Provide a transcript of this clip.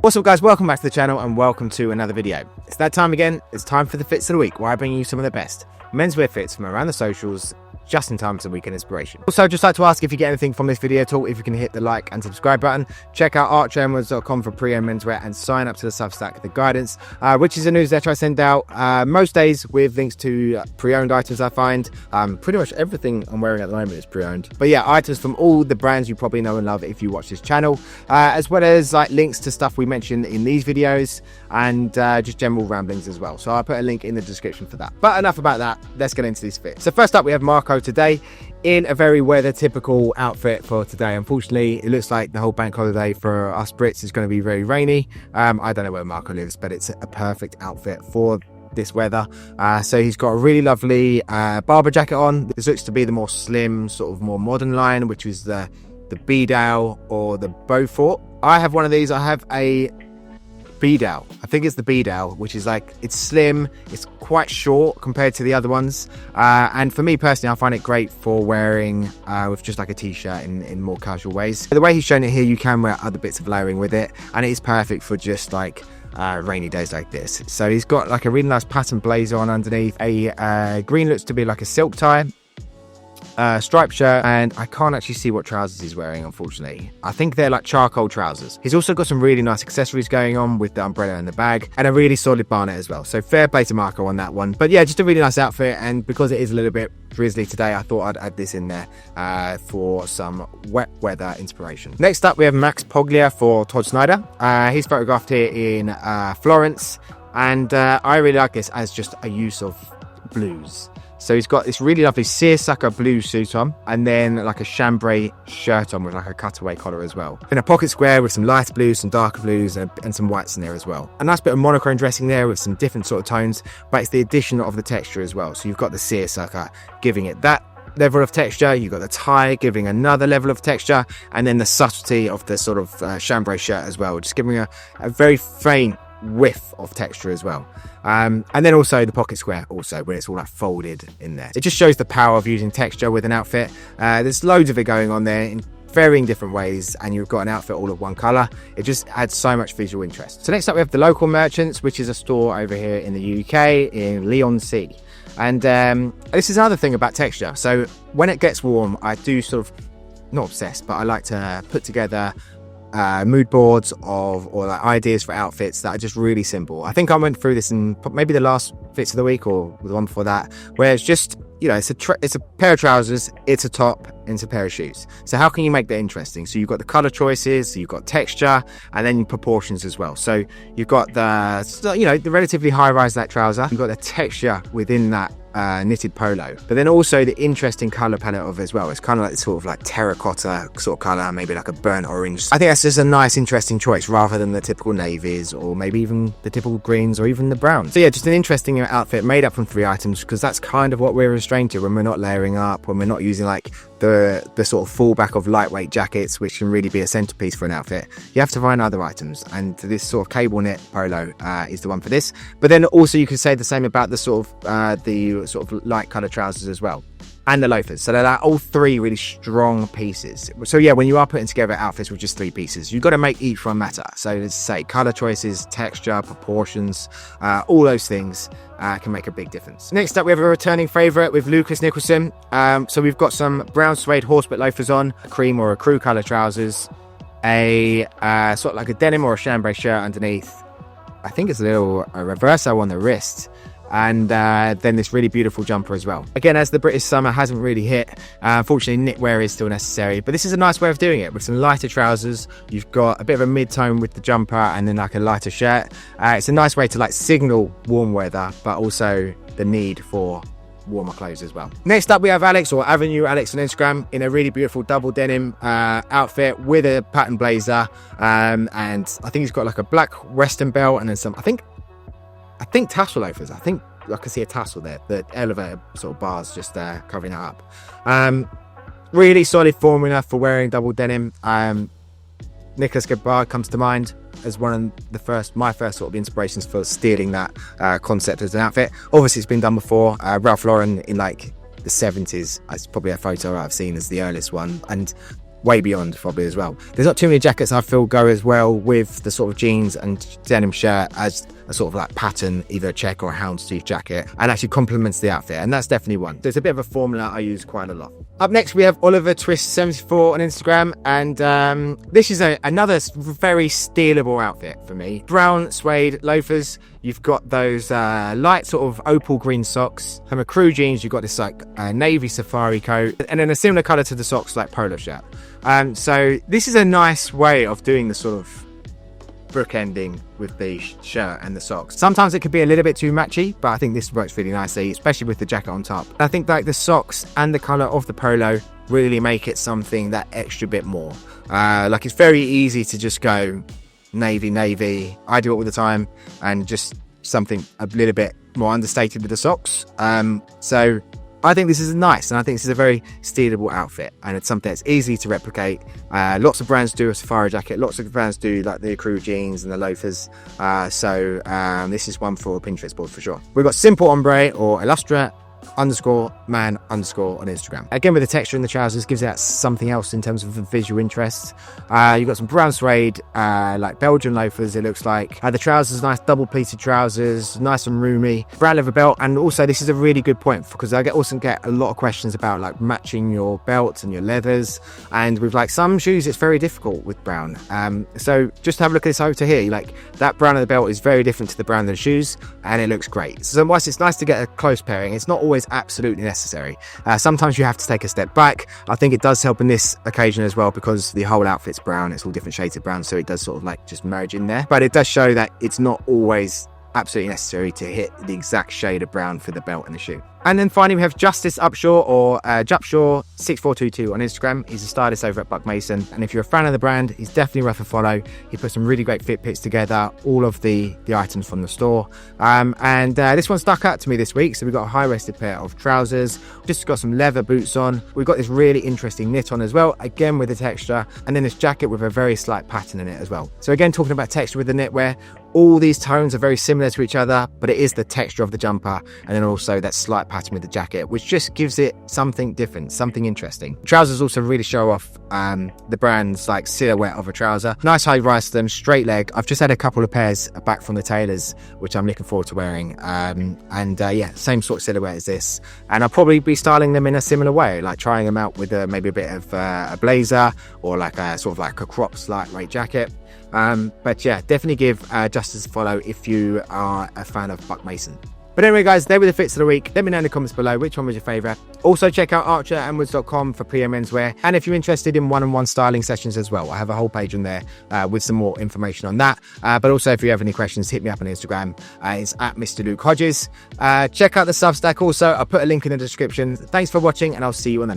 What's up guys, welcome back to the channel and welcome to another video. It's that time again, it's time for the fits of the week where I bring you some of the best menswear fits from around the socials just in time for some weekend inspiration. Also, I'd just like to ask if you get anything from this video at all, if you can hit the like and subscribe button. Check out archonwards.com for pre-owned menswear and sign up to the Substack The Guidance, which is a newsletter I send out most days with links to pre-owned items I find. Pretty much everything I'm wearing at the moment is pre-owned. But yeah, items from all the brands you probably know and love if you watch this channel, as well as like links to stuff we mentioned in these videos and just general ramblings as well. So I'll put a link in the description for that. But enough about that, let's get into these fits. So first up we have Marco today in a very weather typical outfit for today. Unfortunately, it looks like the whole bank holiday for us Brits is going to be very rainy. I don't know where Marco lives, but it's a perfect outfit for this weather. So he's got a really lovely Barber jacket on. This looks to be the more slim, sort of more modern line, which is the Beadle or the Beaufort. I have one of these. I have a Beadle. I think it's the Beadle, which is like, it's slim, it's quite short compared to the other ones, and for me personally I find it great for wearing with just like a t-shirt in more casual ways. The way he's shown it here, you can wear other bits of layering with it, and it is perfect for just like rainy days like this. So he's got like a really nice pattern blazer on underneath, a green looks to be like a silk tie, striped shirt, and I can't actually see what trousers he's wearing, unfortunately. I think they're like charcoal trousers. He's also got some really nice accessories going on with the umbrella and the bag, and a really solid barnet as well. So fair play to Marco on that one. But yeah, just a really nice outfit, and because it is a little bit drizzly today, I thought I'd add this in there for some wet weather inspiration. Next up, we have Max Poglia for Todd Snyder. He's photographed here in Florence, and I really like this as just a use of blues. So he's got this really lovely seersucker blue suit on, and then like a chambray shirt on with like a cutaway collar as well. In a pocket square with some light blues, some darker blues, and some whites in there as well. A nice bit of monochrome dressing there with some different sort of tones, but it's the addition of the texture as well. So you've got the seersucker giving it that level of texture, you've got the tie giving another level of texture, and then the subtlety of the sort of chambray shirt as well, just giving a very faint whiff of texture as well. And then also the pocket square also, where it's all like folded in there. It just shows the power of using texture with an outfit. There's loads of it going on there in varying different ways, and you've got an outfit all of one color. It just adds so much visual interest. So next up we have the Local Merchants, which is a store over here in the UK in Leigh-on-Sea. And this is another thing about texture. So when it gets warm, I do sort of, not obsessed, but I like to put together mood boards or like ideas for outfits that are just really simple. I think I went through this in maybe the last fits of the week or the one before that, where it's just, you know, it's a pair of trousers, it's a top, and it's a pair of shoes. So how can you make that interesting? So you've got the color choices, so you've got texture, and then proportions as well. So you've got the, you know, the relatively high rise that trouser, you've got the texture within that knitted polo, but then also the interesting color palette of it as well. It's kind of like sort of like terracotta sort of color, maybe like a burnt orange. I think that's just a nice interesting choice rather than the typical navies or maybe even the typical greens or even the browns. So yeah, just an interesting outfit made up from 3 items, because that's kind of what we're restrained to when we're not layering up, when we're not using like the sort of fallback of lightweight jackets, which can really be a centerpiece for an outfit. You have to find other items, and this sort of cable knit polo is the one for this. But then also you could say the same about the sort of light color trousers as well, and the loafers. So they're like all 3 really strong pieces. So yeah, when you are putting together outfits with just 3 pieces, you've got to make each one matter. So let's say color choices, texture, proportions, all those things can make a big difference. Next up we have a returning favorite with Lucas Nicholson. So we've got some brown suede horsebit loafers on, a cream or a crew color trousers, a sort of like a denim or a chambray shirt underneath. I think it's a little reverso on the wrist, and then this really beautiful jumper as well. Again, as the British summer hasn't really hit, unfortunately knitwear is still necessary, but this is a nice way of doing it with some lighter trousers. You've got a bit of a mid-tone with the jumper and then like a lighter shirt. It's a nice way to like signal warm weather, but also the need for warmer clothes as well. Next up we have Alex, or Avenue Alex on Instagram, in a really beautiful double denim outfit with a pattern blazer, and I think he's got like a black western belt and then some, I think tassel loafers. I think I can see a tassel there, the elevator sort of bars just covering that up. Really solid formula for wearing double denim. Nicholas Gabbard comes to mind as one of my first sort of inspirations for stealing that concept as an outfit. Obviously it's been done before. Ralph Lauren in like the 70s, it's probably a photo I've seen as the earliest one, and way beyond probably as well. There's not too many jackets I feel go as well with the sort of jeans and denim shirt as a sort of like pattern, either a check or a houndstooth jacket, and actually complements the outfit, and that's definitely one. There's a bit of a formula I use quite a lot. Up next we have Oliver Twist 74 on Instagram, and this is another very stealable outfit for me. Brown suede loafers. You've got those light sort of opal green socks. From a crew jeans, you've got this like navy safari coat, and then a similar colour to the socks, like polo shirt. So this is a nice way of doing the sort of bookending with the shirt and the socks. Sometimes it could be a little bit too matchy, but I think this works really nicely, especially with the jacket on top. I think like the socks and the colour of the polo really make it something that extra bit more. Like it's very easy to just go navy. I do it all the time, and just something a little bit more understated with the socks. So I think this is nice, and I think this is a very stealable outfit, and it's something that's easy to replicate. Lots of brands do a safari jacket, lots of brands do like the crew jeans and the loafers. So this is one for a Pinterest board for sure. We've got Simple Ombre or Illustra _man_ on Instagram. Again, with the texture in the trousers, gives it something else in terms of the visual interest. You've got some brown suede like Belgian loafers, it looks like. The trousers, nice double pleated trousers, nice and roomy. Brown leather belt, and also this is a really good point because I also get a lot of questions about like matching your belts and your leathers, and with like some shoes it's very difficult with brown. So just have a look at this over here. Like that brown of the belt is very different to the brown of the shoes, and it looks great. So whilst it's nice to get a close pairing, it's not always absolutely necessary. Sometimes you have to take a step back. I think it does help in this occasion as well, because the whole outfit's brown, it's all different shades of brown, so it does sort of like just merge in there. But it does show that it's not always absolutely necessary to hit the exact shade of brown for the belt and the shoe. And then finally we have Justice Upshaw or Jupshaw 6422 on Instagram. He's a stylist over at Buck Mason, and if you're a fan of the brand, he's definitely worth a follow. He put some really great fit pics together, all of the items from the store. And this one stuck out to me this week. So we've got a high-waisted pair of trousers, just got some leather boots on. We've got this really interesting knit on as well, again with the texture, and then this jacket with a very slight pattern in it as well. So again, talking about texture with the knitwear, all these tones are very similar to each other, but it is the texture of the jumper and then also that slight pattern with the jacket, which just gives it something different, something interesting. Trousers also really show off the brand's like silhouette of a trouser. Nice high rise to them, straight leg. I've just had a couple of pairs back from the tailors, which I'm looking forward to wearing. Yeah, same sort of silhouette as this. And I'll probably be styling them in a similar way, like trying them out with maybe a bit of a blazer or like a sort of like a cropped lightweight jacket. But yeah, definitely give Justice a follow if you are a fan of Buck Mason. But anyway guys, they were the fits of the week. Let me know in the comments below which one was your favourite. Also check out archeranwoods.com for PM menswear, and if you're interested in one-on-one styling sessions as well, I have a whole page on there with some more information on that. But also if you have any questions, hit me up on Instagram. It's at Mr. Luke Hodges. Check out the Substack also. I'll put a link in the description. Thanks for watching, and I'll see you on the next one.